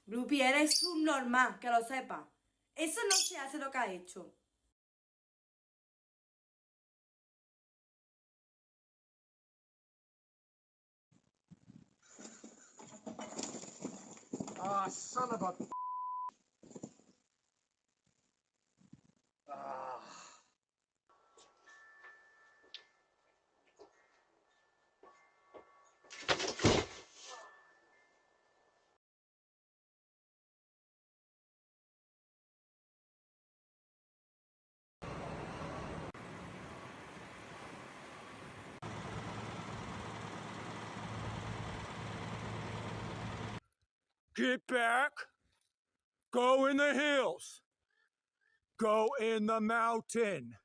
Rupi, eres subnormal, que lo sepa. Eso no se hace lo que ha hecho. Ah, son of a... Ah. Get back. Go in the hills. Go in the mountain.